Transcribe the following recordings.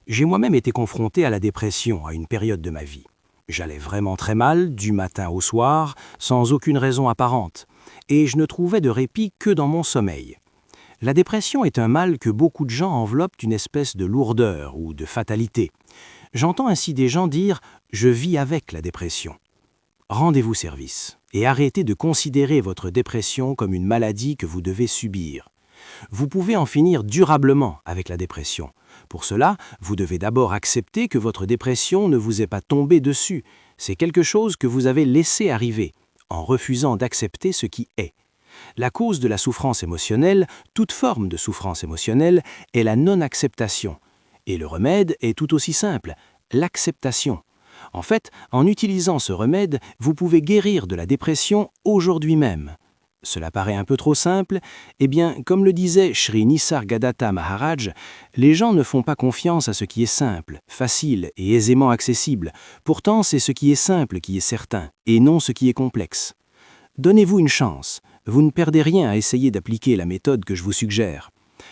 J'ai moi-même été confronté à la dépression à une période de ma vie. J'allais vraiment très mal, du matin au soir, sans aucune raison apparente, et je ne trouvais de répit que dans mon sommeil. La dépression est un mal que beaucoup de gens enveloppent d'une espèce de lourdeur ou de fatalité. J'entends ainsi des gens dire « je vis avec la dépression ». Rendez-vous service et arrêtez de considérer votre dépression comme une maladie que vous devez subir. Vous pouvez en finir durablement avec la dépression. Pour cela, vous devez d'abord accepter que votre dépression ne vous est pas tombée dessus. C'est quelque chose que vous avez laissé arriver, en refusant d'accepter ce qui est. La cause de la souffrance émotionnelle, toute forme de souffrance émotionnelle, est la non-acceptation. Et le remède est tout aussi simple, l'acceptation. En fait, en utilisant ce remède, vous pouvez guérir de la dépression aujourd'hui même. Cela paraît un peu trop simple. Eh bien, comme le disait Sri Nisargadatta Maharaj, les gens ne font pas confiance à ce qui est simple, facile et aisément accessible. Pourtant, c'est ce qui est simple qui est certain, et non ce qui est complexe. Donnez-vous une chance. Vous ne perdez rien à essayer d'appliquer la méthode que je vous suggère.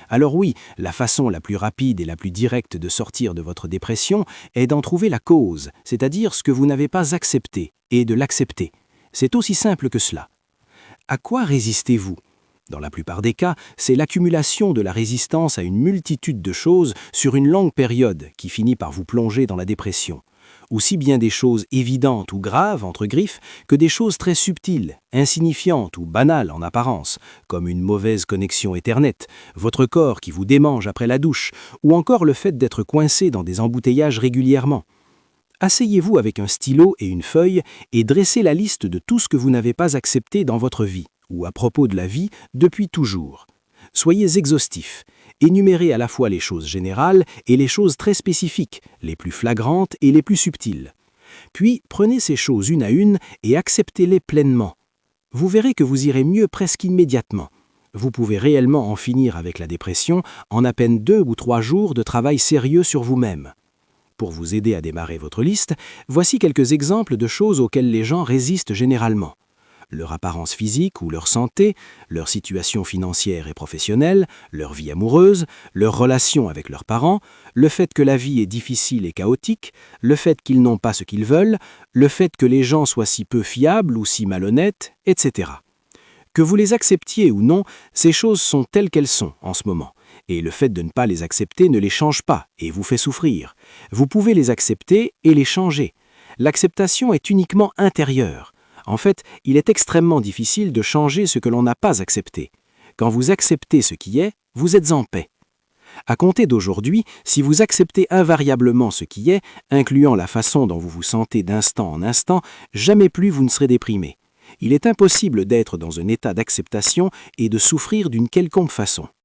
Alors oui, la façon la plus rapide et la plus directe de sortir de votre dépression est d'en trouver la cause, c'est-à-dire ce que vous n'avez pas accepté, et de l'accepter. C'est aussi simple que cela. À quoi résistez-vous? Dans la plupart des cas, c'est l'accumulation de la résistance à une multitude de choses sur une longue période qui finit par vous plonger dans la dépression. Aussi bien des choses évidentes ou graves, entre griffes, que des choses très subtiles, insignifiantes ou banales en apparence, comme une mauvaise connexion Ethernet, votre corps qui vous démange après la douche, ou encore le fait d'être coincé dans des embouteillages régulièrement. Asseyez-vous avec un stylo et une feuille et dressez la liste de tout ce que vous n'avez pas accepté dans votre vie, ou à propos de la vie, depuis toujours. Soyez exhaustif. Énumérez à la fois les choses générales et les choses très spécifiques, les plus flagrantes et les plus subtiles. Puis, prenez ces choses une à une et acceptez-les pleinement. Vous verrez que vous irez mieux presque immédiatement. Vous pouvez réellement en finir avec la dépression en à peine 2 ou 3 jours de travail sérieux sur vous-même. Pour vous aider à démarrer votre liste, voici quelques exemples de choses auxquelles les gens résistent généralement. Leur apparence physique ou leur santé, leur situation financière et professionnelle, leur vie amoureuse, leurs relations avec leurs parents, le fait que la vie est difficile et chaotique, le fait qu'ils n'ont pas ce qu'ils veulent, le fait que les gens soient si peu fiables ou si malhonnêtes, etc. Que vous les acceptiez ou non, ces choses sont telles qu'elles sont en ce moment. Et le fait de ne pas les accepter ne les change pas et vous fait souffrir. Vous pouvez les accepter et les changer. L'acceptation est uniquement intérieure. En fait, il est extrêmement difficile de changer ce que l'on n'a pas accepté. Quand vous acceptez ce qui est, vous êtes en paix. À compter d'aujourd'hui, si vous acceptez invariablement ce qui est, incluant la façon dont vous vous sentez d'instant en instant, jamais plus vous ne serez déprimé. Il est impossible d'être dans un état d'acceptation et de souffrir d'une quelconque façon.